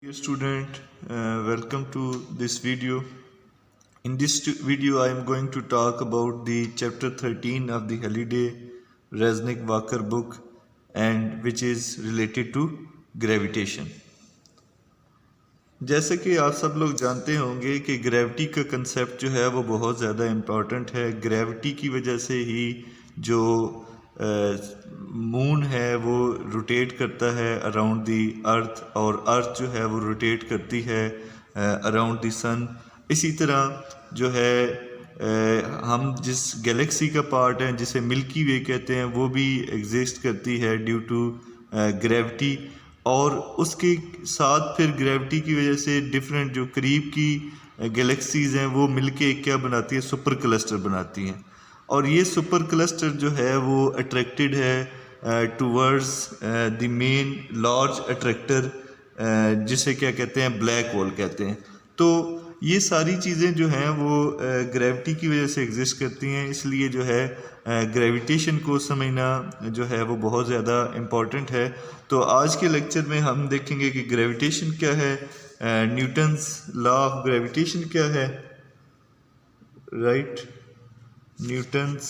Dear student, welcome to this video. In this video, I am going to talk about the chapter 13 of the Halliday Resnick Walker book, and which is related to gravitation. जैसे कि आप सब लोग जानते होंगे कि gravity का concept जो है वो बहुत ज़्यादा इम्पॉर्टेंट है। ग्रेविटी की वजह से ही जो मून है वो रोटेट करता है अराउंड दी अर्थ, और अर्थ जो है वो रोटेट करती है अराउंड दी सन। इसी तरह जो है हम जिस गैलेक्सी का पार्ट है जिसे मिल्की वे कहते हैं वो भी एग्जिस्ट करती है ड्यू टू ग्रेविटी, और उसके साथ फिर ग्रेविटी की वजह से डिफरेंट जो करीब की गैलेक्सीज हैं वो मिलके क्या बनाती है, सुपर क्लस्टर बनाती हैं। और ये सुपर क्लस्टर जो है वो अट्रैक्टेड है towards the main large attractor, जिसे क्या कहते हैं, ब्लैक होल कहते हैं। तो ये सारी चीज़ें जो हैं वो ग्रेविटी की वजह से एग्जिस्ट करती हैं, इसलिए जो है ग्रेविटेशन को समझना जो है वो बहुत ज़्यादा इम्पॉर्टेंट है। तो आज के लेक्चर में हम देखेंगे कि ग्रेविटेशन क्या है, न्यूटन्स लॉ ऑफ ग्रेविटेशन क्या है, right, Newton's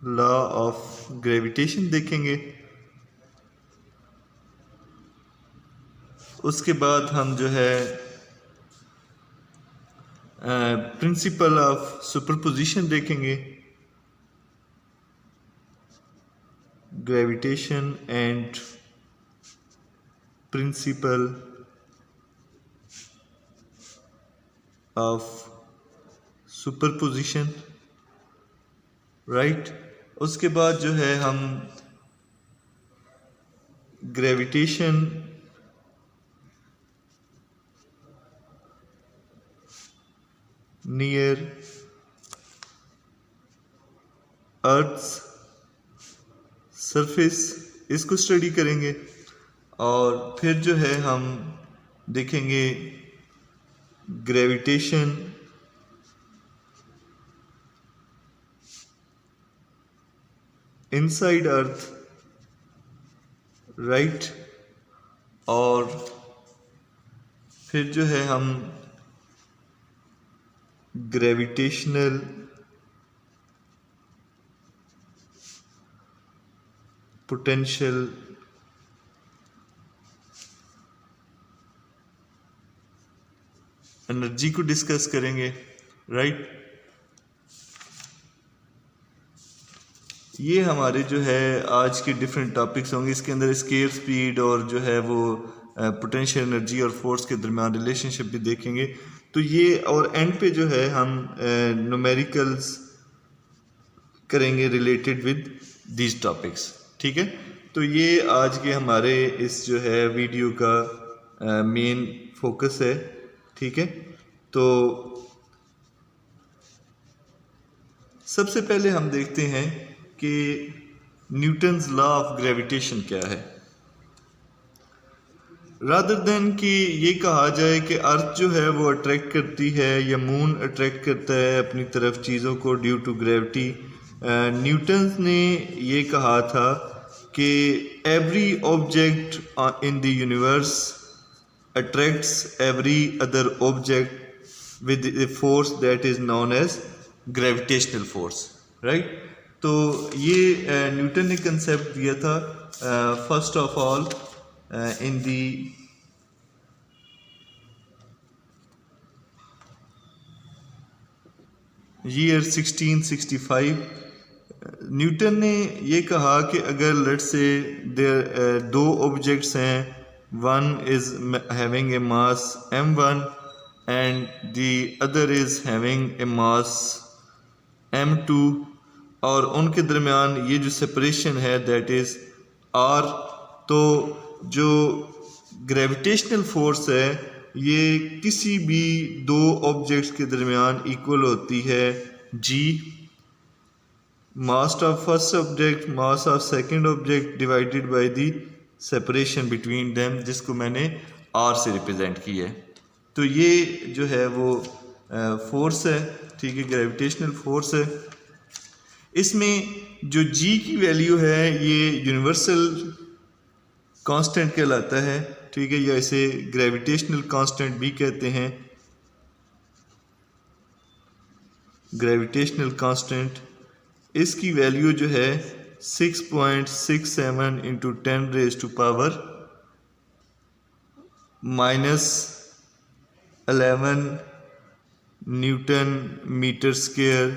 law of gravitation देखेंगे। उसके बाद हम जो है प्रिंसिपल ऑफ सुपरपोजिशन देखेंगे, gravitation and principle of superposition, right. उसके बाद जो है हम ग्रेविटेशन नियर अर्थ सरफेस इसको स्टडी करेंगे, और फिर जो है हम देखेंगे ग्रेविटेशन इनसाइड अर्थ, राइट। और फिर जो है हम ग्रेविटेशनल पोटेंशियल एनर्जी को डिस्कस करेंगे, राइट। ये हमारे जो है आज के डिफरेंट टॉपिक्स होंगे। इसके अंदर स्केयर स्पीड और जो है वो पोटेंशियल एनर्जी और फोर्स के दरमियान रिलेशनशिप भी देखेंगे। तो ये, और एंड पे जो है हम न्यूमेरिकल्स करेंगे रिलेटेड विद दीज टॉपिक्स, ठीक है। तो ये आज के हमारे इस जो है वीडियो का मेन फोकस है, ठीक है। तो सबसे पहले हम देखते हैं कि न्यूटन्स लॉ ऑफ ग्रेविटेशन क्या है। रादर देन कि ये कहा जाए कि अर्थ जो है वो अट्रैक्ट करती है या मून अट्रैक्ट करता है अपनी तरफ चीज़ों को ड्यू टू ग्रेविटी, न्यूटन्स ने ये कहा था कि every object in the universe attracts every other object with the force that is known as gravitational force, right. तो ये न्यूटन ने कंसेप्ट दिया था first of all in the year 1665। Newton ने ये कहा कि अगर लेट्स से दो ऑब्जेक्ट्स हैं, one is having a mass m1 and the other is having a mass m2, और उनके दरमियान ये जो सेपरेशन है दैट इज r, तो जो ग्रेविटेशनल फोर्स है ये किसी भी दो ऑब्जेक्ट्स के दरमियान इक्वल होती है g, mass of first object mass of second object divided by the separation between them, जिसको मैंने r से रिप्रेजेंट किया है। तो ये जो है वो फोर्स है, ठीक है, ग्रेविटेशनल फोर्स है। इसमें जो g की वैल्यू है ये यूनिवर्सल कांस्टेंट कहलाता है, ठीक है, या इसे ग्रेविटेशनल कांस्टेंट भी कहते हैं। ग्रेविटेशनल कांस्टेंट, इसकी वैल्यू जो है 6.67 इंटू 10⁻⁻⁻11 न्यूटन मीटर स्क्वायर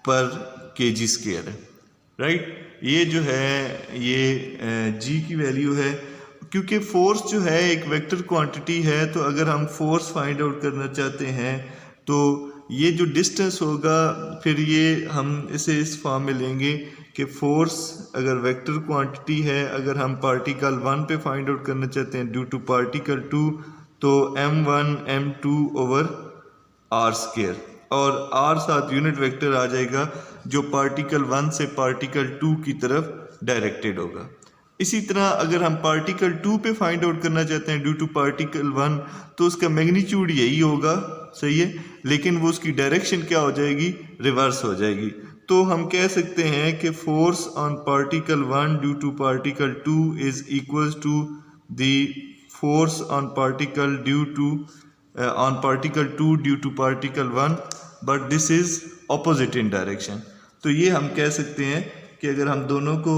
पर केजी स्क्वायर है, राइट। ये जो है ये जी की वैल्यू है। क्योंकि फोर्स जो है एक वेक्टर क्वांटिटी है, तो अगर हम फोर्स फाइंड आउट करना चाहते हैं तो ये जो डिस्टेंस होगा फिर ये हम इसे इस फॉर्म में लेंगे कि फोर्स अगर वेक्टर क्वांटिटी है, अगर हम पार्टिकल 1 पे फाइंड आउट करना चाहते हैं ड्यू टू पार्टिकल 2, तो m1 m2 over r square, और r साथ यूनिट वेक्टर आ जाएगा जो पार्टिकल 1 से पार्टिकल 2 की तरफ डायरेक्टेड होगा। इसी तरह अगर हम पार्टिकल 2 पे फाइंड आउट करना चाहते हैं ड्यू टू पार्टिकल 1, तो उसका मैग्नीट्यूड यही होगा, सही है, लेकिन वो उसकी डायरेक्शन क्या हो जाएगी, रिवर्स हो जाएगी। तो हम कह सकते हैं कि force on particle 1 due to particle 2 is equal to the force on particle 2 due to particle 1, but this is opposite in direction. तो ये हम कह सकते हैं कि अगर हम दोनों को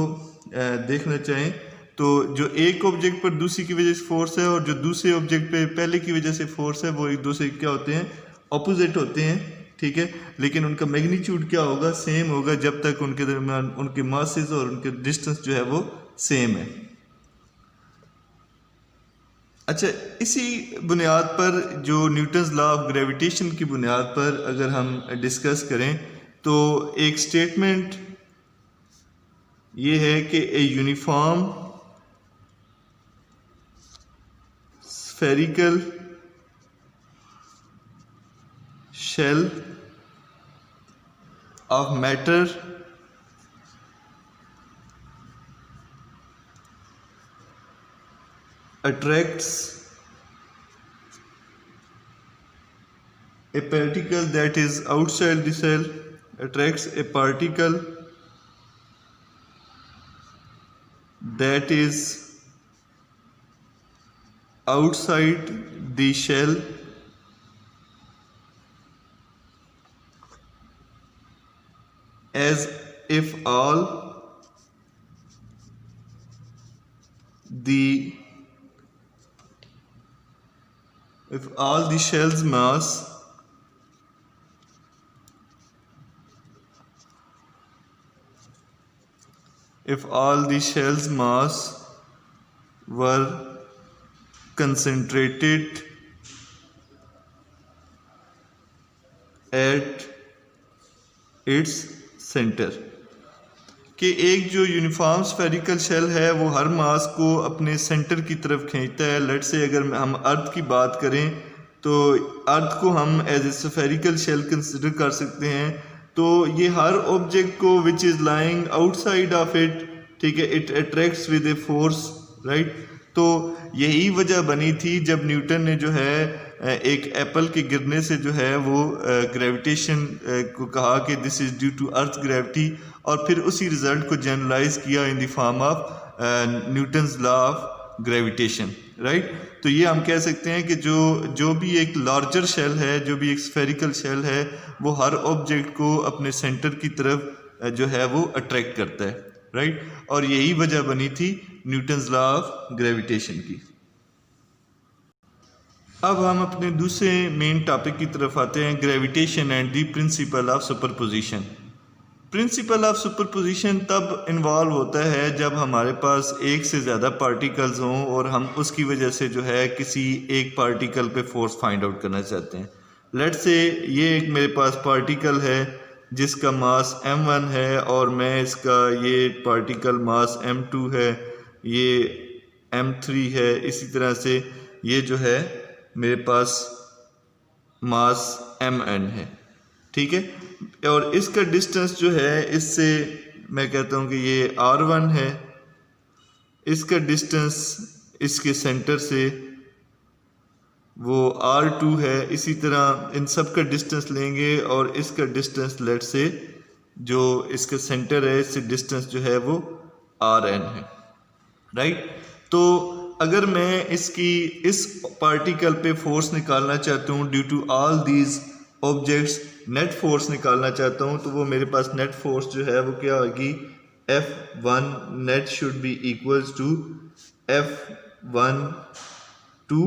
देखना चाहें तो जो एक ऑब्जेक्ट पर दूसरी की वजह से फोर्स है और जो दूसरे ऑब्जेक्ट पे पहले की वजह से फोर्स है, वो एक दूसरे क्या होते हैं, ऑपोजिट होते हैं, ठीक है, लेकिन उनका मैग्नीट्यूड क्या होगा, सेम होगा, जब तक उनके दरमियान उनके मासेस और उनके डिस्टेंस जो है वो सेम है। अच्छा, इसी बुनियाद पर जो न्यूटन्स लॉ ऑफ ग्रेविटेशन की बुनियाद पर अगर हम डिस्कस करें तो एक स्टेटमेंट ये है कि a uniform spherical shell of matter attracts a particle that is outside the cell, attracts a particle that is outside the shell as if all the shell's mass were concentrated at its center, कि एक जो uniform spherical shell है वो हर मास को अपने centre की तरफ खींचता है। लेट्स से अगर हम अर्थ की बात करें तो अर्थ को हम as a spherical shell consider कर सकते हैं। तो ये हर ऑब्जेक्ट को which is lying outside of it, ठीक है, it attracts with a force, right. तो यही वजह बनी थी जब न्यूटन ने जो है एक एप्पल के गिरने से जो है वो ग्रेविटेशन को कहा कि this is due to earth gravity, और फिर उसी रिजल्ट को जनरलाइज किया in the form of Newton's law of gravitation, right. तो ये हम कह सकते हैं कि जो भी एक लार्जर शेल है, जो भी एक स्फेरिकल शेल है, वो हर ऑब्जेक्ट को अपने सेंटर की तरफ जो है वो अट्रैक्ट करता है, राइट। और यही वजह बनी थी न्यूटन्स लॉ ऑफ ग्रेविटेशन की। अब हम अपने दूसरे मेन टॉपिक की तरफ आते हैं, gravitation and the principle of superposition. Principle of superposition तब इन्वॉल्व होता है जब हमारे पास एक से ज़्यादा पार्टिकल्स हों और हम उसकी वजह से जो है किसी एक पार्टिकल पे फोर्स फाइंड आउट करना चाहते हैं। लेट्स से ये एक मेरे पास पार्टिकल है जिसका मास m1 है और मैं इसका ये पार्टिकल मास m2 है, ये m3 है, इसी तरह से ये जो है मेरे पास मास mn है, ठीक है। और इसका डिस्टेंस जो है इससे मैं कहता हूँ कि ये r1 है, इसका डिस्टेंस इसके सेंटर से वो r2 है। इसी तरह इन सब का डिस्टेंस लेंगे और इसका डिस्टेंस लेट से जो इसका सेंटर है, इससे डिस्टेंस जो है वो RN है, राइट। तो अगर मैं इसकी इस पार्टिकल पे फोर्स निकालना चाहता हूँ due to all these objects, net force निकालना चाहता हूँ, तो वो मेरे पास नेट फोर्स जो है वो क्या होगी, F1 net should be equals to F1 2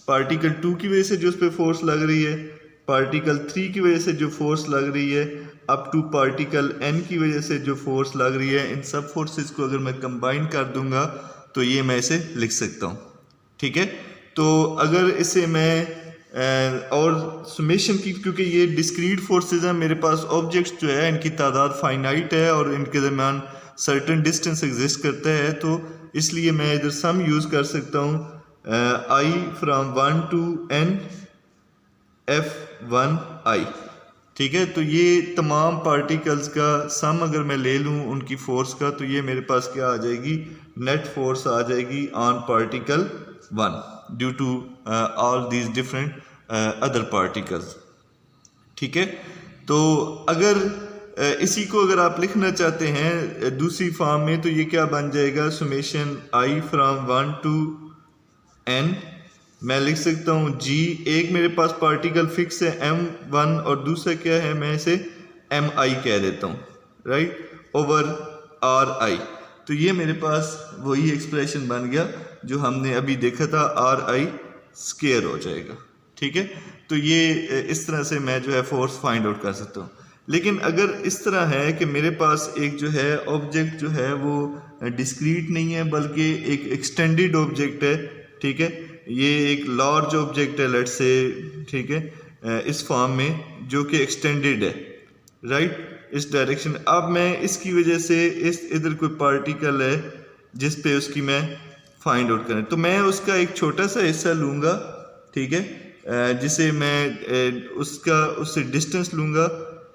particle 2 की वजह से जो उस पर फोर्स लग रही है, पार्टिकल 3 की वजह से जो फोर्स लग रही है, अप टू पार्टिकल n की वजह से जो फोर्स लग रही है। इन सब फोर्सेस को अगर मैं कंबाइन कर दूंगा तो ये मैं इसे लिख सकता हूँ, ठीक है। तो अगर इसे मैं और सुमेशन की, क्योंकि ये डिस्क्रीट फोर्सेस हैं, मेरे पास ऑब्जेक्ट्स जो है इनकी तादाद फाइनाइट है और इनके दरमियान सर्टेन डिस्टेंस एग्जिस्ट करता है, तो इसलिए मैं इधर सम यूज़ कर सकता हूँ, I from 1 to n F1I, ठीक है। तो ये तमाम पार्टिकल्स का सम अगर मैं ले लूँ उनकी फोर्स का, तो ये मेरे पास क्या आ जाएगी, नेट फोर्स आ जाएगी on particle 1 due to all these different other particles, ठीक है। तो अगर इसी को अगर आप लिखना चाहते हैं दूसरी फॉर्म में, तो ये क्या बन जाएगा, summation I from 1 to n, मैं लिख सकता हूँ G, एक मेरे पास पार्टिकल फिक्स है M1 और दूसरा क्या है, मैं इसे MI कह देता हूँ, राइट, ओवर RI। तो ये मेरे पास वही एक्सप्रेशन बन गया जो हमने अभी देखा था, RI स्क्वायर हो जाएगा, ठीक है। तो ये इस तरह से मैं जो है फोर्स फाइंड आउट कर सकता हूँ। लेकिन अगर इस तरह है कि मेरे पास एक जो है ऑब्जेक्ट जो है वो डिस्क्रीट नहीं है बल्कि एक एक्सटेंडेड ऑब्जेक्ट है, ठीक है, ये एक लार्ज ऑब्जेक्ट है लेट्स से, ठीक है, इस फॉर्म में जो कि एक्सटेंडेड है, राइट, इस डायरेक्शन। अब मैं इसकी वजह से इस इधर कोई पार्टिकल है जिस पे उसकी मैं फाइंड आउट करें, तो मैं उसका एक छोटा सा हिस्सा लूँगा, ठीक है, जिसे मैं उससे डिस्टेंस लूँगा,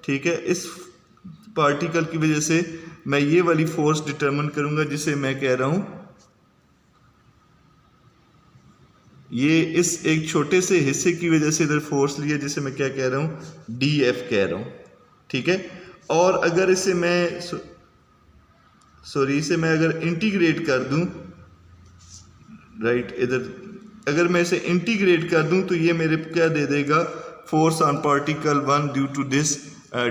ठीक है। इस पार्टिकल की वजह से मैं ये वाली फोर्स डिटरमिन करूँगा जिसे मैं कह रहा हूँ, ये इस एक छोटे से हिस्से की वजह से इधर फोर्स लिया जिसे मैं क्या कह रहा हूँ, DF कह रहा हूँ, ठीक है। और अगर इसे मैं इसे मैं अगर इंटीग्रेट कर दूं, राइट, इधर अगर मैं इसे इंटीग्रेट कर दूं तो ये मेरे क्या दे देगा, force on particle 1 due to this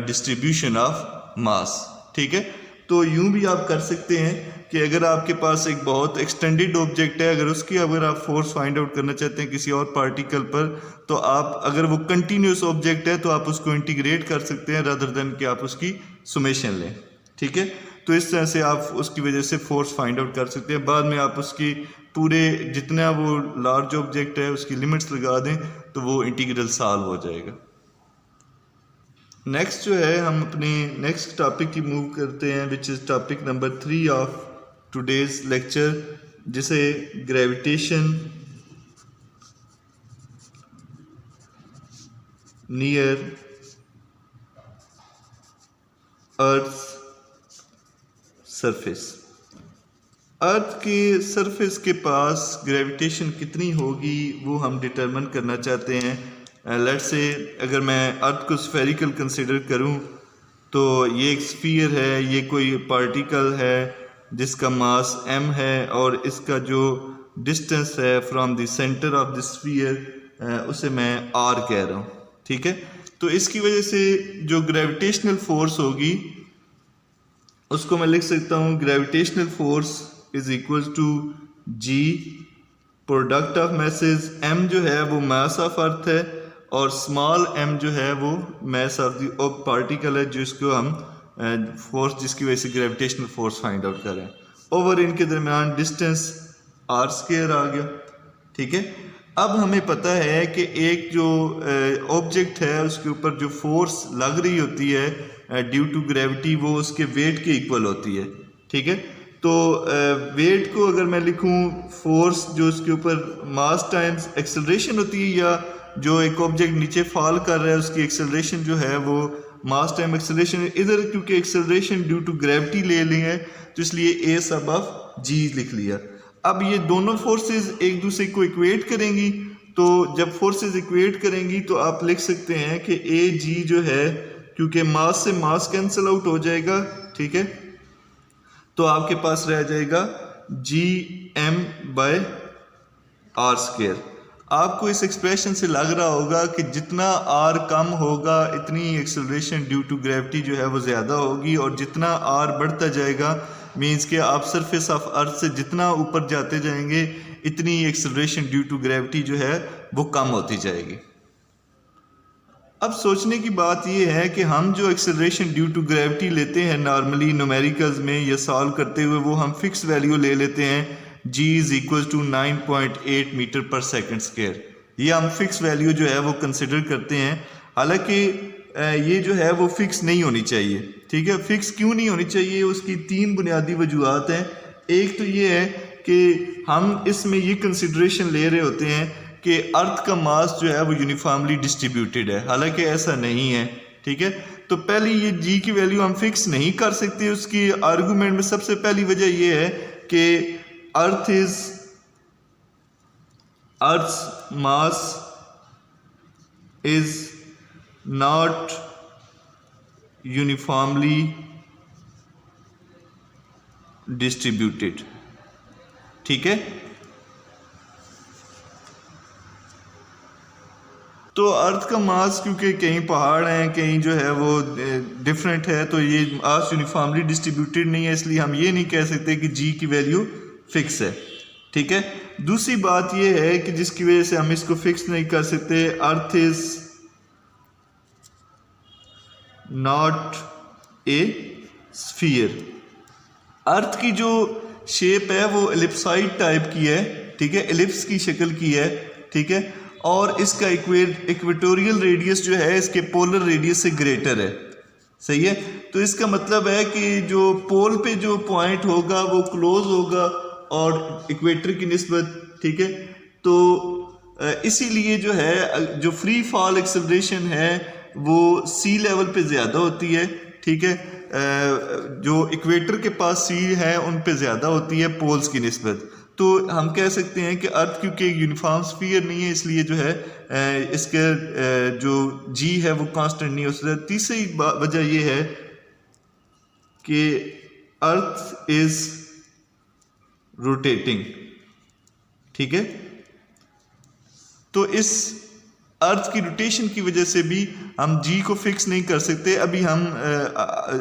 distribution of mass, ठीक है। तो यूं भी आप कर सकते हैं कि अगर आपके पास एक बहुत एक्सटेंडेड ऑब्जेक्ट है, अगर आप फोर्स फाइंड आउट करना चाहते हैं किसी और पार्टिकल पर, तो आप अगर वो कंटिन्यूस ऑब्जेक्ट है तो आप उसको इंटीग्रेट कर सकते हैं रादर देन कि आप उसकी सुमेशन लें, ठीक है। तो इस तरह से आप उसकी वजह से फोर्स फाइंड आउट कर सकते हैं। बाद में आप उसकी पूरे जितना वो लार्ज ऑब्जेक्ट है उसकी लिमिट्स लगा दें तो वो इंटीग्रल सॉल्व हो जाएगा। नेक्स्ट जो है हम अपने नेक्स्ट टॉपिक की मूव करते हैं, which is topic number 3 of today's lecture, जिसे ग्रेविटेशन नियर अर्थ सरफेस। अर्थ के सरफेस के पास ग्रेविटेशन कितनी होगी वो हम डिटरमिन करना चाहते हैं। लेट्स से अगर मैं अर्थ को स्फेरिकल कंसिडर करूं तो ये एक स्फीयर है, ये कोई पार्टिकल है जिसका मास m है और इसका जो डिस्टेंस है from the centre of the sphere उसे मैं r कह रहा हूँ, ठीक है। तो इसकी वजह से जो ग्रेविटेशनल फोर्स होगी उसको मैं लिख सकता हूँ, gravitational force is equal to g product of masses, m जो है वो मास ऑफ अर्थ है और स्मॉल m जो है वो मास ऑफ द पार्टिकल है जिसको हम फोर्स जिसकी वजह से ग्रेविटेशनल फोर्स फाइंड आउट कर रहे हैं। ओवर इनके दरमियान डिस्टेंस r स्क्वायर आ गया, ठीक है। अब हमें पता है कि एक जो ऑब्जेक्ट है उसके ऊपर जो फोर्स लग रही होती है ड्यू टू ग्रेविटी वो उसके वेट के इक्वल होती है, ठीक है। तो वेट को अगर मैं लिखूं फोर्स जो उसके ऊपर मास टाइम्स एक्सेलरेशन होती है, या जो एक ऑब्जेक्ट नीचे फॉल कर रहा है उसकी एक्सेलरेशन जो है वो मास टाइम एक्सेलरेशन, इधर क्योंकि एक्सेलरेशन ड्यू टू ग्रेविटी ले ली है तो इसलिए a सब ऑफ g लिख लिया। अब ये दोनों फोर्सेस एक दूसरे को इक्वेट करेंगी, तो जब फोर्सेस इक्वेट करेंगी तो आप लिख सकते हैं कि a g जो है क्योंकि मास से मास कैंसिल आउट हो जाएगा, ठीक है। तो आपके पास रह जाएगा Gm/r²। आपको इस एक्सप्रेशन से लग रहा होगा कि जितना r कम होगा इतनी एक्सेलरेशन ड्यू टू ग्रेविटी जो है वो ज़्यादा होगी, और जितना r बढ़ता जाएगा मीन्स कि आप सरफेस ऑफ अर्थ से जितना ऊपर जाते जाएंगे इतनी एक्सेलरेशन ड्यू टू ग्रेविटी जो है वो कम होती जाएगी। अब सोचने की बात यह है कि हम जो एक्सेलरेशन ड्यू टू ग्रेविटी लेते हैं नॉर्मली न्यूमेरिकल्स में या सॉल्व करते हुए, वो हम फिक्स वैल्यू ले लेते हैं g = 9.8 मीटर पर सेकंड स्क्वायर। ये हम फिक्स वैल्यू जो है वो कंसिडर करते हैं, हालांकि ये जो है वो फिक्स नहीं होनी चाहिए, ठीक है। फिक्स क्यों नहीं होनी चाहिए, उसकी 3 बुनियादी वजूहात हैं। एक तो ये है कि हम इसमें ये कंसिडरेशन ले रहे होते हैं कि अर्थ का मास जो है वो यूनिफॉर्मली डिस्ट्रीब्यूटेड है, हालांकि ऐसा नहीं है, ठीक है। तो पहले ये g की वैल्यू हम फिक्स नहीं कर सकते। उसकी आर्गूमेंट में सबसे पहली वजह ये है कि earth mass is not uniformly distributed, ठीक है। तो अर्थ का मास क्योंकि कहीं पहाड़ हैं, कहीं जो है वो डिफरेंट है, तो ये मास यूनिफॉर्मली डिस्ट्रीब्यूटेड नहीं है, इसलिए हम ये नहीं कह सकते कि जी की वैल्यू फिक्स है, ठीक है। दूसरी बात ये है कि जिसकी वजह से हम इसको फिक्स नहीं कर सकते, earth is not a sphere. Earth की जो शेप है वो एलिप्सॉइड टाइप की है, ठीक है, एलिप्स की शक्ल की है, ठीक है। और इसका इक्वेटोरियल रेडियस जो है इसके पोलर रेडियस से ग्रेटर है, सही है। तो इसका मतलब है कि जो पोल पे जो पॉइंट होगा वो क्लोज होगा और इक्वेटर की निस्बत, ठीक है। तो इसीलिए जो है जो फ्री फॉल एक्सेलरेशन है वो सी लेवल पे ज़्यादा होती है, ठीक है। जो इक्वेटर के पास सी है उन पे ज़्यादा होती है पोल्स की निस्बत। तो हम कह सकते हैं कि अर्थ क्योंकि यूनिफॉर्म स्फीयर नहीं है, इसलिए जो है इसके जो जी है वो कांस्टेंट नहीं हो सकता। तीसरी वजह ये है कि अर्थ इज रोटेटिंग, ठीक है। तो इस अर्थ की रोटेशन की वजह से भी हम जी को फिक्स नहीं कर सकते। अभी हम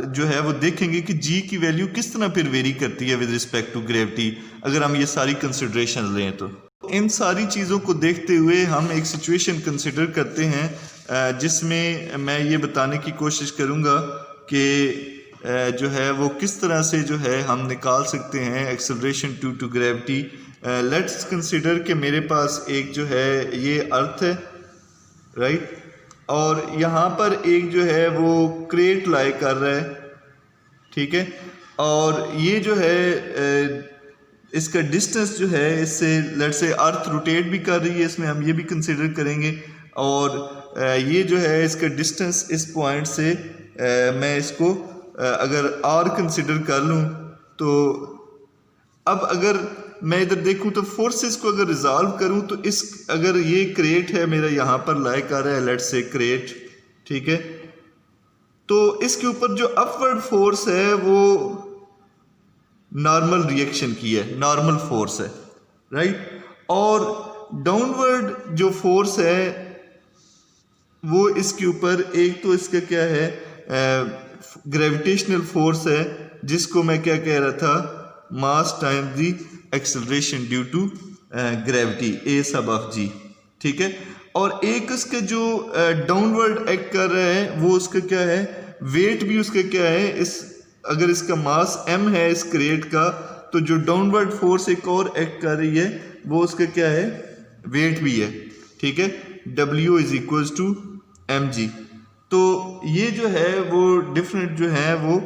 जो है वो देखेंगे कि जी की वैल्यू किस तरह फिर वेरी करती है विद रिस्पेक्ट टू ग्रेविटी, अगर हम ये सारी कंसिडरेशन लें। तो इन सारी चीज़ों को देखते हुए हम एक सिचुएशन कंसिडर करते हैं जिसमें मैं ये बताने की कोशिश करूँगा कि जो है वो किस तरह से जो है हम निकाल सकते हैं acceleration due to gravity. Let's consider कि मेरे पास एक जो है ये अर्थ है, राइट, और यहाँ पर एक जो है वो क्रेट लाई कर रहा है, ठीक है। और ये जो है इसका डिस्टेंस जो है इससे लेट्स से अर्थ रोटेट भी कर रही है, इसमें हम ये भी कंसिडर करेंगे। और ये जो है इसका डिस्टेंस इस पॉइंट से मैं इसको अगर आर कंसिडर कर लूँ, तो अब अगर मैं इधर देखूं तो फोर्सेस को अगर रिजॉल्व करूं तो इस अगर ये क्रेट है मेरा यहाँ पर लाई कर रहा है, लेट्स से क्रेट, ठीक है। तो इसके ऊपर जो अपवर्ड फोर्स है वो नॉर्मल रिएक्शन की है, नॉर्मल फोर्स है, राइट। और डाउनवर्ड जो फोर्स है वो इसके ऊपर एक तो इसका क्या है ग्रेविटेशनल फोर्स है, जिसको मैं क्या कह रहा था, mass time the acceleration due to gravity a sub of जी, ठीक है। और एक उसका जो डाउनवर्ड एक्ट कर रहा है वो उसका क्या है, वेट भी उसका क्या है, इस अगर इसका मास m है इस क्रेट का, तो जो डाउनवर्ड फोर्स एक और एक्ट कर रही है वो उसका क्या है, वेट भी है, ठीक है। W = mg। तो ये जो है वो डिफरेंट जो है वो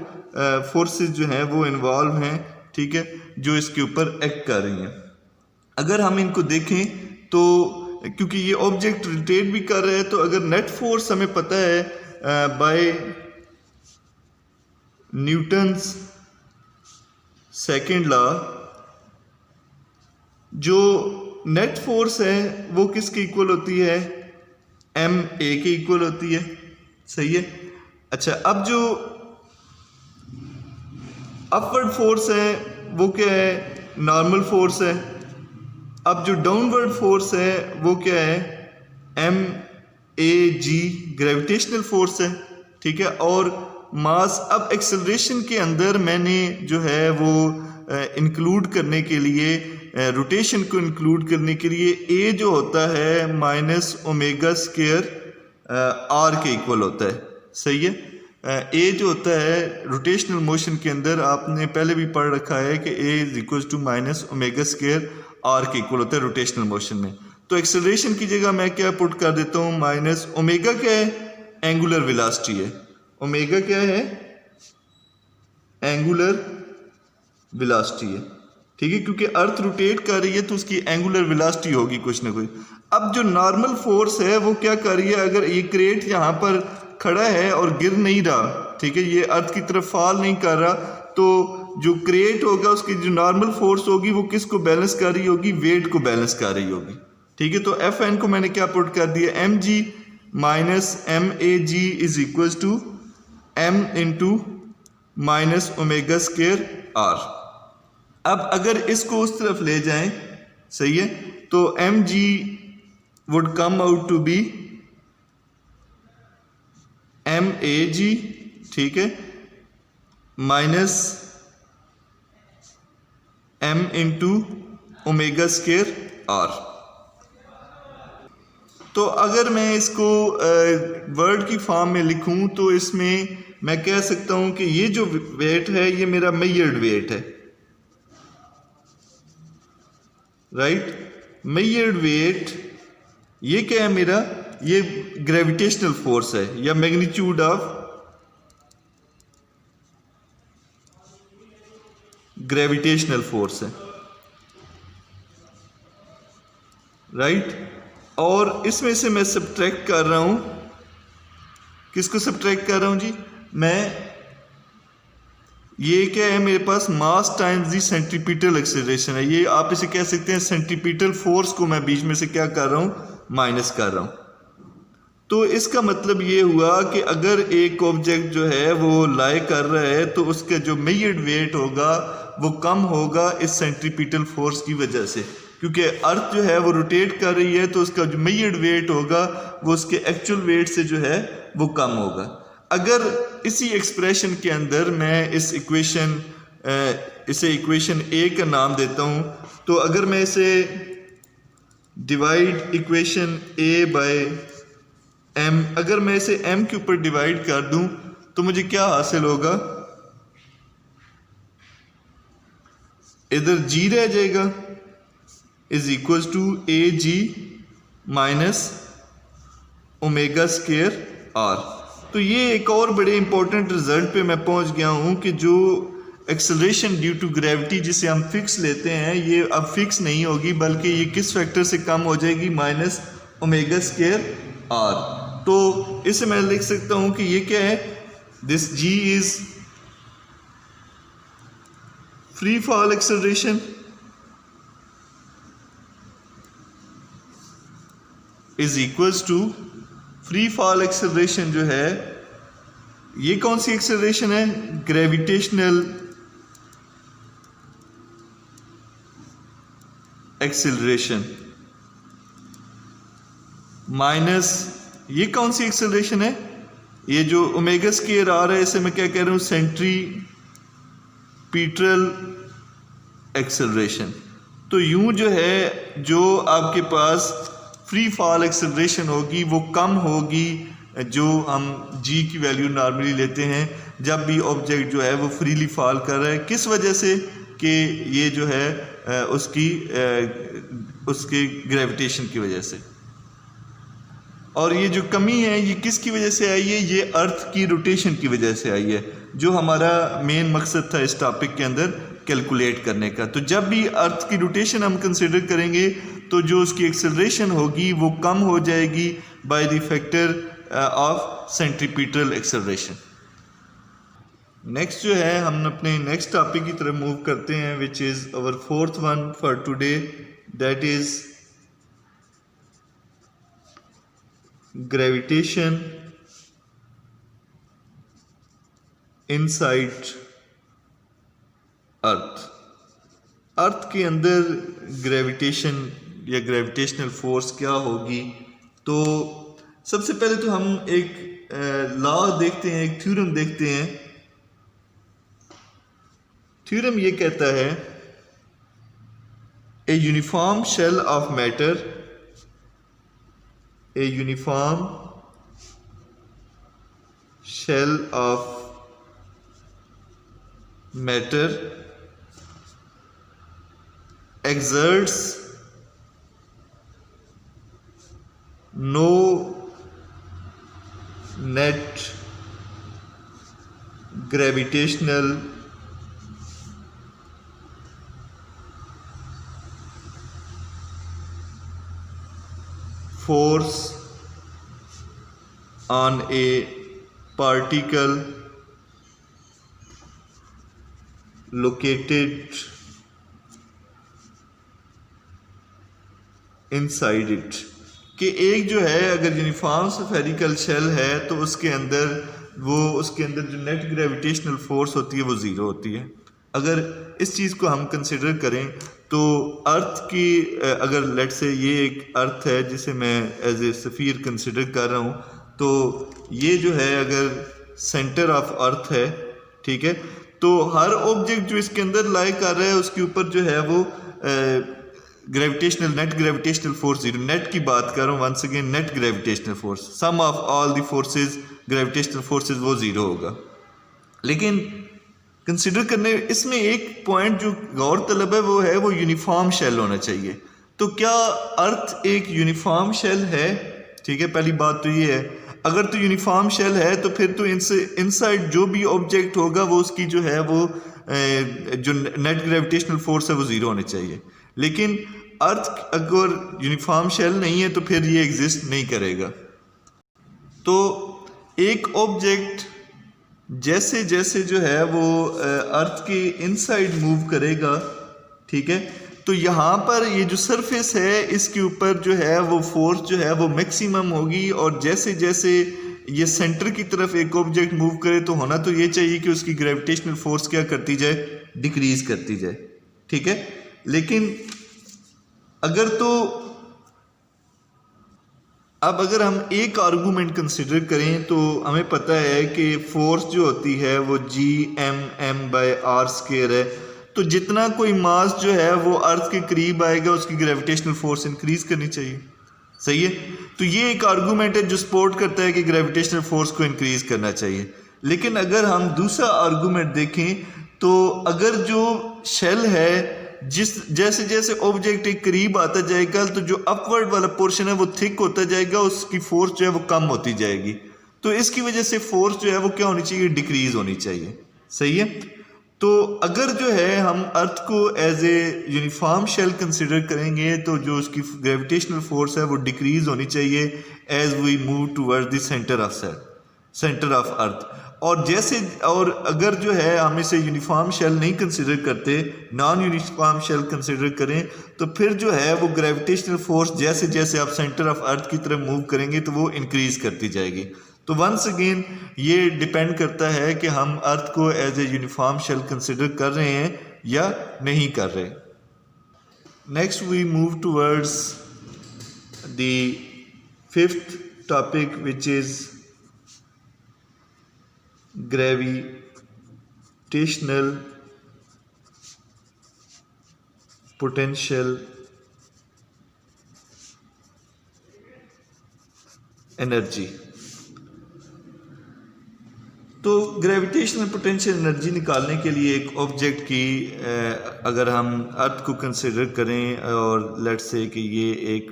फोर्सेस जो हैं वो इन्वॉल्व हैं, ठीक है, जो इसके ऊपर एक्ट कर रही हैं। अगर हम इनको देखें तो क्योंकि ये ऑब्जेक्ट रोटेट भी कर रहा है, तो अगर नेट फोर्स हमें पता है बाय न्यूटन्स सेकंड लॉ, जो नेट फोर्स है वो किसके इक्वल होती है, ma के इक्वल होती है, सही है। अच्छा, अब जो अपवर्ड फोर्स है वो क्या है? नॉर्मल फोर्स है। अब जो डाउनवर्ड फोर्स है वो क्या है? एम ए जी, ग्रेविटेशनल फोर्स है। ठीक है, और मास, अब एक्सेलरेशन के अंदर मैंने जो है वो इंक्लूड करने के लिए, रोटेशन को इंक्लूड करने के लिए ए जो होता है माइनस ओमेगा स्क्वायर आर के इक्वल होता है। सही है। ए जो होता है रोटेशनल मोशन के अंदर, आपने पहले भी पढ़ रखा है कि A is equal to minus omega square R के इक्वल होता है रोटेशनल मोशन में। तो एक्सेलरेशन की जगह मैं क्या पुट कर देता हूँ? माइनस ओमेगा क्या है? एंगुलर वेलोसिटी है। ओमेगा क्या है? एंगुलर वेलोसिटी है। ठीक है, क्योंकि अर्थ रोटेट कर रही है तो उसकी एंगुलर वेलोसिटी होगी कुछ ना कुछ। अब जो नॉर्मल फोर्स है वो क्या कर रही है? अगर ये क्रेट यहाँ पर खड़ा है और गिर नहीं रहा, ठीक है, ये अर्थ की तरफ फॉल नहीं कर रहा, तो जो क्रेट होगा उसकी जो नॉर्मल फोर्स होगी वो किसको बैलेंस कर रही होगी? वेट को बैलेंस कर रही होगी। ठीक है, तो एफ एन को मैंने क्या पुट कर दिया? M g minus m A g is equal to m into minus omega square r. अब अगर इसको उस तरफ ले जाएं, सही है, तो M G would come out to be M A G, ठीक है, minus M into omega square are. तो अगर मैं इसको वर्ड की फॉर्म में लिखूं तो इसमें मैं कह सकता हूं कि ये जो वेट है ये मेरा मेजर्ड वेट है। राइट, मेजर्ड वेट ये क्या है मेरा? ये ग्रेविटेशनल फोर्स है या मैग्नीट्यूड ऑफ ग्रेविटेशनल फोर्स है। राइट, और इसमें से मैं सब्ट्रैक्ट कर रहा हूं, किसको सब्ट्रैक्ट कर रहा हूं जी? मैं, ये क्या है मेरे पास? Mass times the centripetal acceleration है। ये आप इसे कह सकते हैं सेंट्रीपिटल फोर्स को मैं बीच में से क्या कर रहा हूं? माइनस कर रहा हूं। तो इसका मतलब ये हुआ कि अगर एक ऑब्जेक्ट जो है वो लाई कर रहा है तो उसका जो मेजर्ड वेट होगा वो कम होगा इस सेंट्रीपिटल फोर्स की वजह से, क्योंकि अर्थ जो है वो रोटेट कर रही है तो उसका जो मेजर्ड वेट होगा वो उसके एक्चुअल वेट से जो है वो कम होगा। अगर इसी एक्सप्रेशन के अंदर मैं इस इक्वेशन, इसे इक्वेशन ए का नाम देता हूं, तो अगर मैं इसे डिवाइड इक्वेशन ए बाय एम, अगर मैं इसे एम के ऊपर डिवाइड कर दूं तो मुझे क्या हासिल होगा? इधर जी रह जाएगा, is equal to a g minus omega square are. तो ये एक और बड़े इंपॉर्टेंट रिजल्ट पे मैं पहुंच गया हूं कि जो एक्सेलरेशन ड्यू टू ग्रेविटी जिसे हम फिक्स लेते हैं ये अब फिक्स नहीं होगी, बल्कि ये किस फैक्टर से कम हो जाएगी? Minus omega square are. तो इसे मैं लिख सकता हूं कि ये क्या है? This G is free fall acceleration is equals to free fall acceleration जो है, ये कौन सी एक्सेलरेशन है? ग्रेविटेशनल एक्सेलरेशन माइनस ये कौन सी एक्सेलरेशन है? ये जो ओमेगा स्क्वायर आ रहा है इसे मैं क्या कह रहा हूं? Centripetal acceleration. तो यूं जो है जो आपके पास फ्री फॉल एक्सेलरेशन होगी वो कम होगी जो हम जी की वैल्यू नॉर्मली लेते हैं जब भी ऑब्जेक्ट जो है वो फ्रीली फॉल कर रहा है। किस वजह से? कि ये जो है उसके ग्रेविटेशन की वजह से। और ये जो कमी है ये किसकी वजह से आई है? ये अर्थ की रोटेशन की वजह से आई है, जो हमारा मेन मकसद था इस टॉपिक के अंदर कैलकुलेट करने का। तो जब भी अर्थ की रोटेशन हम कंसिडर करेंगे तो जो उसकी एक्सेलरेशन होगी वो कम हो जाएगी by the factor of centripetal acceleration. Next जो है हम अपने नेक्स्ट टॉपिक की तरफ मूव करते हैं, which is our fourth one for today, that is gravitation inside earth. Earth के अंदर ग्रेविटेशन या ग्रेविटेशनल फोर्स क्या होगी? तो सबसे पहले तो हम एक लॉ देखते हैं, एक थ्योरम देखते हैं। थ्योरम ये कहता है a uniform shell of matter, a uniform shell of matter exerts no net gravitational force on a particle located inside it. कि एक जो है अगर यूनिफॉर्म स्फेरिकल शेल है तो उसके अंदर जो नेट ग्रेविटेशनल फोर्स होती है वो ज़ीरो होती है। अगर इस चीज़ को हम कंसिडर करें तो अर्थ की अगर लेट से ये एक अर्थ है जिसे मैं एज ए सफ़ीर कंसिडर कर रहा हूँ, तो ये जो है अगर सेंटर ऑफ अर्थ है, ठीक है, तो हर ऑब्जेक्ट जो इसके अंदर लाई कर रहा है उसके ऊपर जो है वो net gravitational force zero, net की बात कर रहा हूँ once again, net gravitational force, sum of all the forces gravitational forces वो ज़ीरो होगा। लेकिन कंसिडर करने इसमें एक पॉइंट जो गौर तलब है वो है वो यूनिफॉर्म शेल होना चाहिए। तो क्या अर्थ एक यूनिफॉर्म शेल है? ठीक है, पहली बात तो ये है। अगर तो यूनिफॉर्म शेल है तो फिर तो इनसाइड जो भी ऑब्जेक्ट होगा वो उसकी जो है वो जो नेट ग्रेविटेशनल फोर्स है वो ज़ीरो होने चाहिए। लेकिन अर्थ अगर यूनिफॉर्म शेल नहीं है तो फिर ये एग्जिस्ट नहीं करेगा। तो एक ऑब्जेक्ट जैसे जैसे जो है वो अर्थ के इनसाइड मूव करेगा, ठीक है, तो यहाँ पर ये जो सरफेस है इसके ऊपर जो है वो फोर्स जो है वो मैक्सिमम होगी। और जैसे जैसे ये सेंटर की तरफ एक ऑब्जेक्ट मूव करे तो होना तो ये चाहिए कि उसकी ग्रेविटेशनल फोर्स क्या करती जाए, डिक्रीज करती जाए, ठीक है। लेकिन अगर तो अब अगर हम एक आर्गूमेंट कंसिडर करें तो हमें पता है कि फोर्स जो होती है वो Gm/r² है। तो जितना कोई मास जो है वो अर्थ के करीब आएगा उसकी ग्रेविटेशनल फोर्स इंक्रीज करनी चाहिए, सही है। तो ये एक आर्गूमेंट है जो सपोर्ट करता है कि ग्रेविटेशनल फोर्स को इंक्रीज करना चाहिए। लेकिन अगर हम दूसरा आर्गूमेंट देखें तो अगर जो शेल है जैसे जैसे ऑब्जेक्ट एक करीब आता जाएगा तो जो अपवर्ड वाला पोर्शन है वो थिक होता जाएगा, उसकी फोर्स जो है वो कम होती जाएगी। तो इसकी वजह से फोर्स जो है वो क्या होनी चाहिए, डिक्रीज होनी चाहिए, सही है। तो अगर जो है हम अर्थ को as a uniform shell consider करेंगे तो जो उसकी ग्रेविटेशनल फोर्स है वो डिक्रीज होनी चाहिए as we move toward the centre of earth. और अगर जो है हम इसे यूनिफॉर्म शेल नहीं कंसिडर करते, नॉन यूनिफॉर्म शेल कंसिडर करें, तो फिर जो है वो ग्रेविटेशनल फोर्स जैसे जैसे आप सेंटर ऑफ अर्थ की तरफ मूव करेंगे तो वो इंक्रीज करती जाएगी। तो वंस अगेन ये डिपेंड करता है कि हम अर्थ को as a uniform shell consider कर रहे हैं या नहीं कर रहे। Next we move towards the fifth topic which is gravitational potential energy. तो ग्रेविटेशनल पोटेंशियल एनर्जी निकालने के लिए एक ऑब्जेक्ट की अगर हम अर्थ को कंसिडर करें और लेट्स से कि ये एक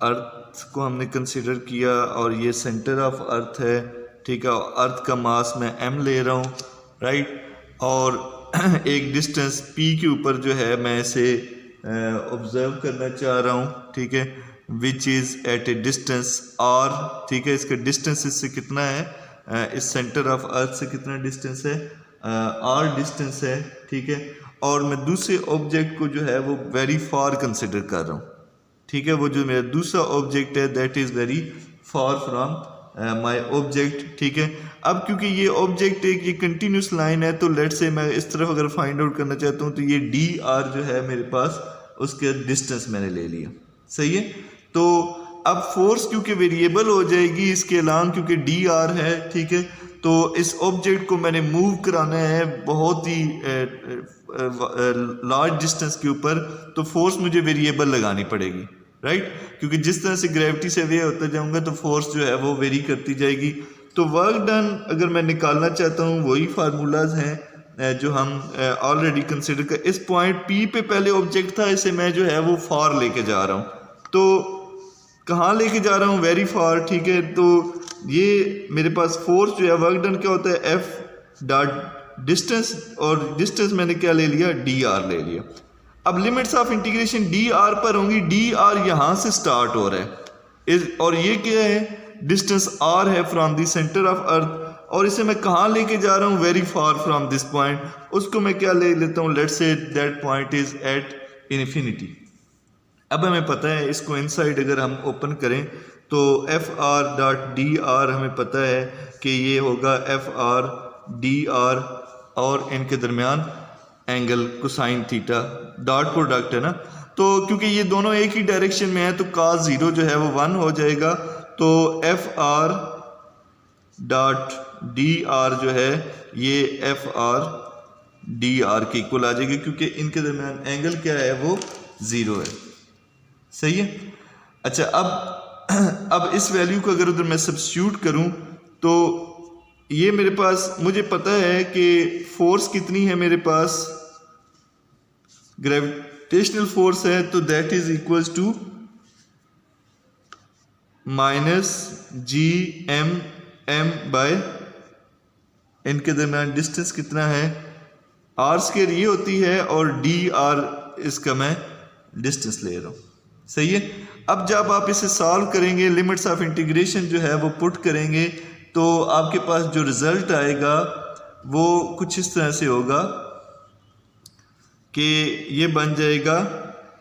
अर्थ को हमने कंसिडर किया और ये सेंटर ऑफ अर्थ है, ठीक है, अर्थ का मास मैं m ले रहा हूँ, राइट, और एक डिस्टेंस p के ऊपर जो है मैं इसे ऑब्जर्व करना चाह रहा हूँ, ठीक है, which is at a distance r, ठीक है। इसका डिस्टेंस इससे कितना है, इस सेंटर ऑफ अर्थ से कितना डिस्टेंस है, r डिस्टेंस है, ठीक है। और मैं दूसरे ऑब्जेक्ट को जो है वो वेरी फार कंसिडर कर रहा हूँ, ठीक है। वो जो मेरा दूसरा ऑब्जेक्ट है that is very far from my object, ठीक है। अब क्योंकि ये ऑब्जेक्ट एक ये कंटिन्यूस लाइन है, तो लेट से मैं इस तरफ अगर फाइंड आउट करना चाहता हूँ तो ये डी आर जो है मेरे पास उसके डिस्टेंस मैंने ले लिया, सही है। तो अब फोर्स क्योंकि वेरिएबल हो जाएगी इसके अलांग, क्योंकि डी आर है, ठीक है। तो इस ऑब्जेक्ट को मैंने मूव कराना है बहुत ही लार्ज डिस्टेंस के ऊपर, तो फोर्स मुझे वेरिएबल लगानी पड़ेगी, राइट। क्योंकि जिस तरह से ग्रेविटी से वे होता जाऊंगा तो फोर्स जो है वो वेरी करती जाएगी। तो वर्क डन अगर मैं निकालना चाहता हूँ वही फार्मूलाज हैं जो हम ऑलरेडी कंसिडर कर। इस पॉइंट पी पे पहले ऑब्जेक्ट था, इसे मैं जो है वो फार लेके जा रहा हूँ। तो कहाँ लेके जा रहा हूँ? वेरी फार, ठीक है। तो ये मेरे पास फोर्स जो है वर्क डन क्या होता है? एफ डॉट डिस्टेंस, और डिस्टेंस मैंने क्या ले लिया? डी आर ले लिया। अब limits of integration D R पर होंगी। डी आर यहाँ से स्टार्ट हो रहा है और ये क्या है? डिस्टेंस आर है from the centre of earth, और इसे मैं कहाँ लेके जा रहा हूँ? Very far from this point. उसको मैं क्या ले लेता हूँ? Let's say that point is at infinity. अब हमें पता है इसको इनसाइड अगर हम ओपन करें तो F R dot D R हमें पता है कि ये होगा एफ आर डी आर और इनके दरमियान angle cosine theta, dot product है ना। तो क्योंकि ये दोनों एक ही डायरेक्शन में है तो cos 0 जो है वो 1 हो जाएगा। तो F R dot D R जो है ये एफ आर डी आर के इक्वल आ जाएगी, क्योंकि इनके दरमियान एंगल क्या है? वो 0 है, सही है। अच्छा, अब इस वैल्यू को अगर उधर मैं सब्स्टिट्यूट करूं तो ये मेरे पास, मुझे पता है कि फोर्स कितनी है मेरे पास, ग्रेविटेशनल फोर्स है, तो that is equals to minus G M M by इनके दरमियान डिस्टेंस कितना है? आर स्क्वायर ये होती है और डी आर इसका मैं डिस्टेंस ले रहा हूँ, सही है। अब जब आप इसे सॉल्व करेंगे, लिमिट्स ऑफ इंटीग्रेशन जो है वो पुट करेंगे, तो आपके पास जो रिजल्ट आएगा वो कुछ इस तरह से होगा कि ये बन जाएगा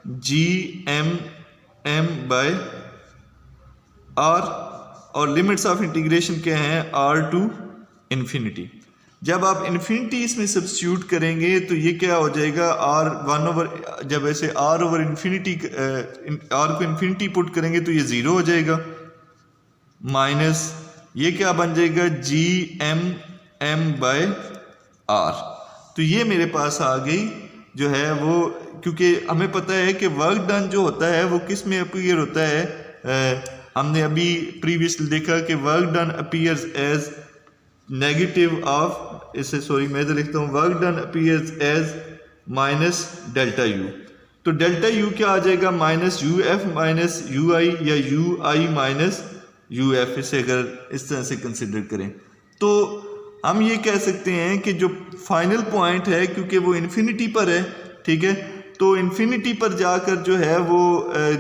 G M M by R, और लिमिट्स ऑफ इंटीग्रेशन क्या है? R to infinity. जब आप इन्फिनिटी इसमें सब्स्टिट्यूट करेंगे तो ये क्या हो जाएगा? आर 1 ओवर, जब ऐसे आर ओवर इन्फिनिटी, आर को इन्फिनिटी पुट करेंगे तो ये 0 हो जाएगा, माइनस ये क्या बन जाएगा? G M M by R. तो ये मेरे पास आ गई जो है वो, क्योंकि हमें पता है कि वर्क डन जो होता है वो किस में अपीयर होता है। हमने अभी प्रीवियसली देखा कि work done appears as negative of, इसे सॉरी मैं इधर लिखता हूँ, work done appears as minus delta U. तो डेल्टा यू क्या आ जाएगा? Minus U F minus U I, या U I minus U F, इसे अगर इस तरह से कंसिडर करें तो हम ये कह सकते हैं कि जो फाइनल पॉइंट है, क्योंकि वो इन्फिनिटी पर है, ठीक है, तो इन्फिनिटी पर जाकर जो है वो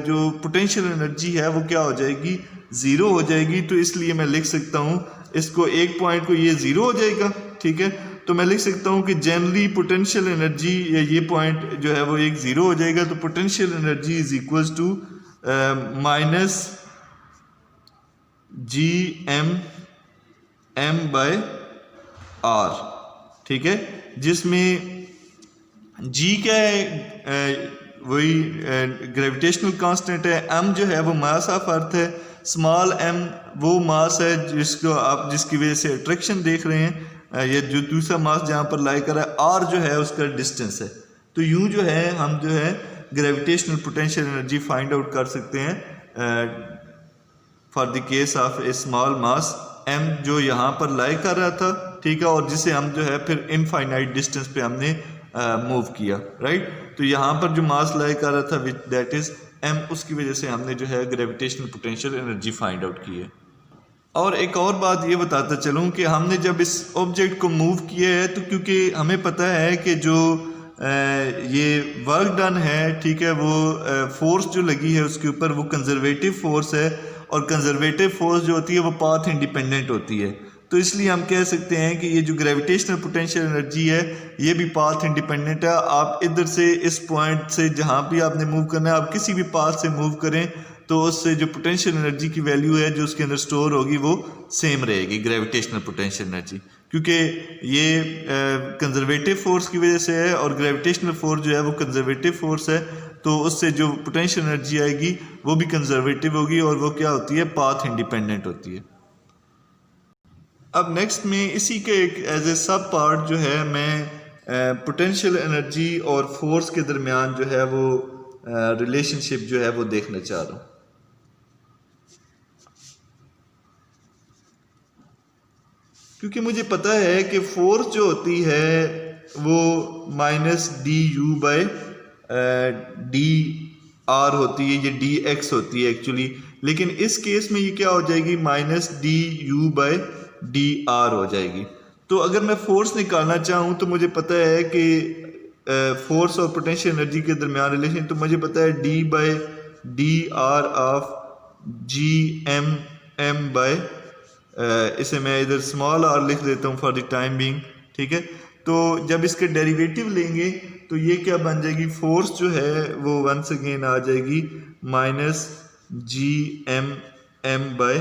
जो पोटेंशियल एनर्जी है वो क्या हो जाएगी? 0 हो जाएगी। तो इसलिए मैं लिख सकता हूँ इसको, एक पॉइंट को ये 0 हो जाएगा, ठीक है। तो मैं लिख सकता हूँ कि जनरली पोटेंशियल एनर्जी, या ये पॉइंट जो है वो एक 0 हो जाएगा, तो potential energy is equals to minus G M M by R, ठीक है, जिसमें जी क्या है? वही ग्रेविटेशनल कांस्टेंट है, एम जो है वो मास ऑफ अर्थ है, स्मॉल एम वो मास है जिसको आप, जिसकी वजह से अट्रैक्शन देख रहे हैं, ये जो दूसरा मास जहाँ पर लाई कर रहा है, आर जो है उसका डिस्टेंस है। तो यूं जो है हम जो है gravitational potential energy find out कर सकते हैं for the case of a small mass M जो यहाँ पर लाई कर रहा था, ठीक है, और जिसे हम जो है फिर इनफाइनाइट डिस्टेंस पे हमने मूव किया, राइट। तो यहाँ पर जो मास लाई कर रहा था विच दैट इज एम, उसकी वजह से हमने जो है gravitational potential energy find out की है। और एक और बात ये बताता चलूँ कि हमने जब इस ऑब्जेक्ट को मूव किया है तो क्योंकि हमें पता है कि जो ये वर्क डन है, ठीक है, वो फोर्स जो लगी है उसके ऊपर वो कंजर्वेटिव फोर्स है, और कंजर्वेटिव फोर्स जो होती है वो पाथ इंडिपेंडेंट होती है। तो इसलिए हम कह सकते हैं कि ये जो ग्रेविटेशनल पोटेंशियल एनर्जी है ये भी पाथ इंडिपेंडेंट है। आप इधर से इस पॉइंट से जहाँ भी आपने मूव करना है, आप किसी भी पाथ से मूव करें तो उससे जो पोटेंशियल एनर्जी की वैल्यू है जो उसके अंदर स्टोर होगी वो सेम रहेगी, ग्रेविटेशनल पोटेंशियल एनर्जी, क्योंकि ये कंजर्वेटिव फोर्स की वजह से है और ग्रेविटेशनल फोर्स जो है वो कंजर्वेटिव फोर्स है, तो उससे जो पोटेंशियल एनर्जी आएगी वो भी कंजर्वेटिव होगी और वो क्या होती है, पाथ इंडिपेंडेंट होती है। अब नेक्स्ट में इसी के एक एज ए सब पार्ट जो है मैं पोटेंशियल एनर्जी और फोर्स के दरमियान जो है वो रिलेशनशिप जो है वो देखना चाह रहा हूँ। क्योंकि मुझे पता है कि फोर्स जो होती है वो minus D U by D R होती है, ये डी एक्स होती है एक्चुअली, लेकिन इस केस में ये क्या हो जाएगी, minus D U by D R हो जाएगी। तो अगर मैं फोर्स निकालना चाहूँ तो मुझे पता है कि फोर्स और पोटेंशियल एनर्जी के दरमियान रिलेशन, तो मुझे पता है D by D R of G M M by, इसे मैं इधर स्मॉल आर लिख देता हूँ फॉर द टाइम बीइंग, ठीक है। तो जब इसके डेरिवेटिव लेंगे तो ये क्या बन जाएगी, फोर्स जो है वो वंस अगेन आ जाएगी minus G M M by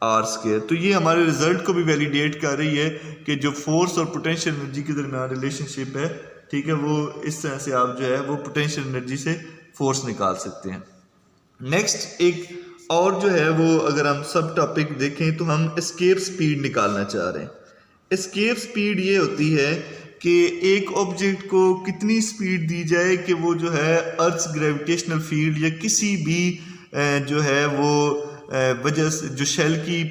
R square. तो ये हमारे रिजल्ट को भी वैलिडेट कर रही है कि जो फोर्स और पोटेंशियल एनर्जी के दरमियान रिलेशनशिप है, ठीक है, वो इस तरह से आप जो है वो पोटेंशियल एनर्जी से फोर्स निकाल सकते हैं। नेक्स्ट एक और जो है वो अगर हम सब टॉपिक देखें तो हम एस्केप स्पीड निकालना चाह रहे हैं। एस्केप स्पीड ये होती है कि एक ऑब्जेक्ट को कितनी स्पीड दी जाए कि वो जो है अर्थ ग्रेविटेशनल फील्ड या किसी भी जो है वो वजह से जो शेल की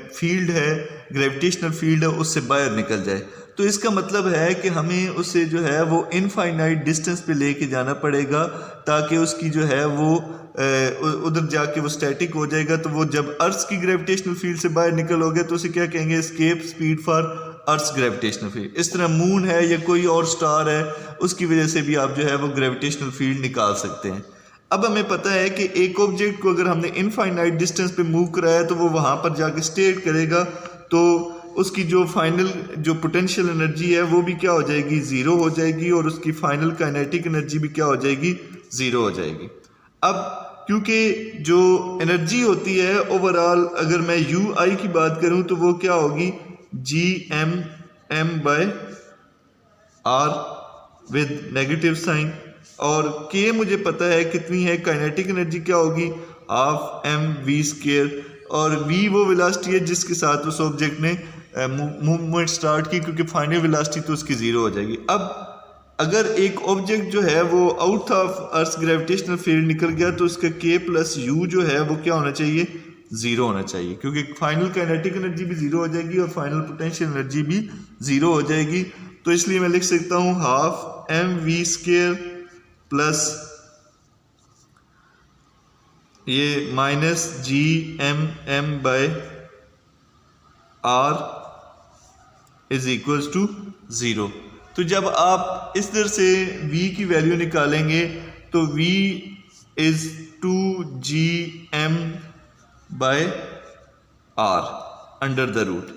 फील्ड है, ग्रेविटेशनल फील्ड है, उससे बाहर निकल जाए। तो इसका मतलब है कि हमें उसे जो है वो इनफाइनाइट डिस्टेंस पे लेके जाना पड़ेगा ताकि उसकी जो है वो उधर जाके वो स्टैटिक हो जाएगा। तो वो जब अर्थ की ग्रेविटेशनल फील्ड से बाहर निकलोगे तो उसे क्या कहेंगे, escape speed for earth gravitational field. इस तरह मून है या कोई और स्टार है, उसकी वजह से भी आप जो है वो ग्रेविटेशनल फील्ड निकाल सकते हैं। अब हमें पता है कि एक ऑब्जेक्ट को अगर हमने इनफाइनाइट डिस्टेंस पे मूव कराया तो वो वहाँ पर जाके स्टेट करेगा, तो उसकी जो फाइनल जो पोटेंशियल एनर्जी है वो भी क्या हो जाएगी, ज़ीरो हो जाएगी, और उसकी फाइनल काइनेटिक एनर्जी भी क्या हो जाएगी, ज़ीरो हो जाएगी। अब क्योंकि जो एनर्जी होती है ओवरऑल, अगर मैं यू आई की बात करूं तो वो क्या होगी, G M M by R with negative sign, और के मुझे पता है कितनी है, काइनेटिक एनर्जी क्या होगी, हाफ एम वी स्क्वायर, और वी वो वेलोसिटी है जिसके साथ उस ऑब्जेक्ट ने मूवमेंट स्टार्ट की, क्योंकि फाइनल वेलोसिटी तो उसकी ज़ीरो हो जाएगी। अब अगर एक ऑब्जेक्ट जो है वो out of earth gravitational field निकल गया तो उसका के प्लस यू जो है वो क्या होना चाहिए, ज़ीरो होना चाहिए, क्योंकि फाइनल काइनेटिक एनर्जी भी ज़ीरो हो जाएगी और फाइनल पोटेंशियल एनर्जी भी ज़ीरो हो जाएगी। तो इसलिए मैं लिख सकता हूँ half M V square plus ये minus G M M by R is equals to zero. तो जब आप इस तरह से v की वैल्यू निकालेंगे तो v is 2gm by r under the root.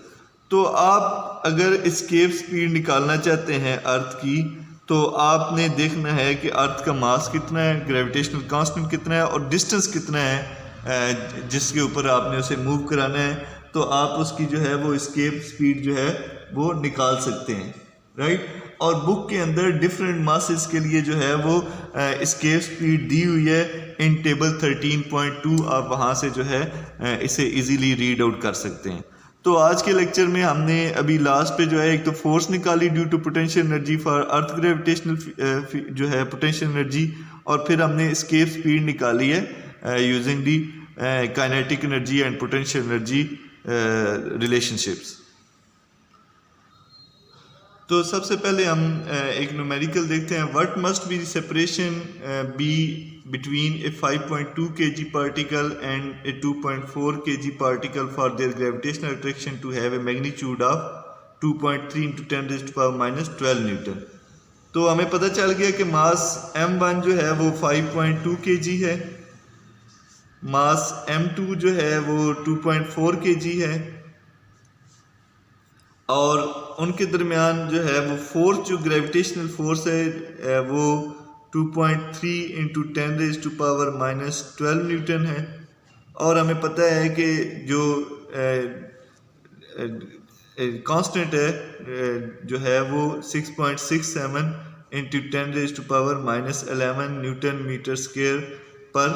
तो आप अगर एस्केप स्पीड निकालना चाहते हैं अर्थ की, तो आपने देखना है कि अर्थ का मास कितना है, ग्रेविटेशनल कांस्टेंट कितना है और डिस्टेंस कितना है जिसके ऊपर आपने उसे मूव कराना है। तो आप उसकी जो है वो एस्केप स्पीड जो है वो निकाल सकते हैं, राइट। और बुक के अंदर डिफरेंट मासेस के लिए जो है वो एस्केप स्पीड दी हुई है इन टेबल 13.2। आप वहाँ से जो है इसे इजीली रीड आउट कर सकते हैं। तो आज के लेक्चर में हमने अभी लास्ट पे जो है एक तो फोर्स निकाली due to potential energy for earth gravitational जो है पोटेंशियल एनर्जी, और फिर हमने एस्केप स्पीड निकाली है using the kinetic energy and potential energy relationships. तो सबसे पहले हम एक न्यूमेरिकल देखते हैं। What must be the separation be between a 5.2 kg particle and a 2.4 kg particle for their gravitational attraction to have a magnitude of 2.3 into 10 raised to power minus 12 Newton. तो हमें पता चल गया कि मास m1 जो है वो 5.2 kg है, मास m2 जो है वो 2.4 kg है, और उनके दरमियान जो है वो फोर्स जो ग्रेविटेशनल फोर्स है वो 2.3 इंटू 10⁻⁻12 न्यूटन है। और हमें पता है कि जो कांस्टेंट है जो है वो 6.67 इंटू 10⁻⁻11 न्यूटन मीटर स्क्वायर पर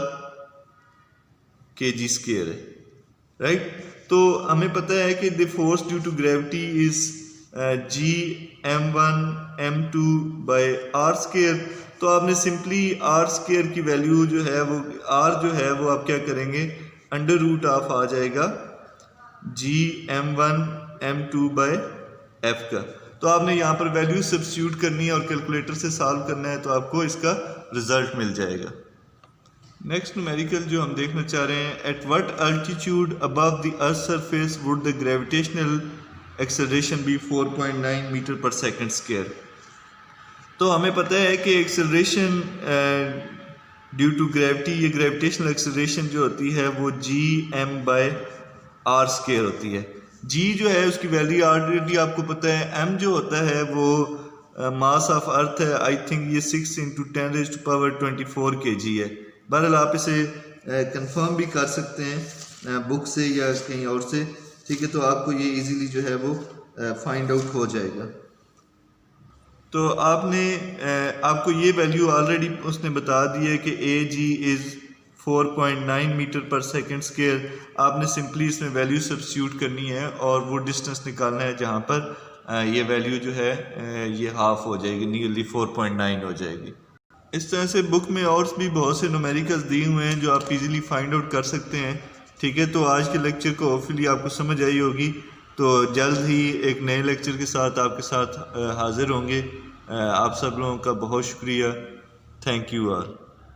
kg स्क्वायर है, राइट। तो हमें पता है कि the force due to gravity is G m1m2/r²। तो आपने सिंपली r² की वैल्यू जो है वो r जो है वो आप क्या करेंगे, √ऑफ आ जाएगा G m1m2/f का। तो आपने यहाँ पर वैल्यू सब्स्टिट्यूट करनी है और कैलकुलेटर से सॉल्व करना है, तो आपको इसका रिजल्ट मिल जाएगा। नेक्स्ट न्यूमेरिकल जो हम देखना चाह रहे हैं, at what altitude above the earth surface would the gravitational acceleration be 4.9 metre पर सेकंड स्क्वायर। तो हमें पता है कि एक्सेलरेशन ड्यू टू ग्रेविटी, ये ग्रेविटेशनल एक्सेलरेशन जो होती है वो Gm/r² होती है। G जो है उसकी वैल्यू ऑलरेडी आपको पता है, M जो होता है वो मास ऑफ अर्थ है, आई थिंक ये 6 इंटू 10⁻24 kg है। बहरहाल आप इसे कंफर्म भी कर सकते हैं बुक से या कहीं और से, ठीक है। तो आपको ये इजीली जो है वो फाइंड आउट हो जाएगा। तो आपको ये वैल्यू ऑलरेडी उसने बता दी है कि AG इज़ 4.9 मीटर पर सेकंड स्क्वायर। आपने सिंपली इसमें वैल्यू सब्स्टिट्यूट करनी है और वो डिस्टेंस निकालना है जहाँ पर ये वैल्यू जो है ये हाफ हो जाएगी, नियरली 4.9 हो जाएगी। इस तरह से बुक में और भी बहुत से न्यूमेरिकल्स दिए हुए हैं जो आप इजीली फाइंड आउट कर सकते हैं, ठीक है। तो आज के लेक्चर को होपफुली आपको समझ आई होगी। तो जल्द ही एक नए लेक्चर के साथ आपके साथ हाजिर होंगे। आप सब लोगों का बहुत शुक्रिया। Thank you all.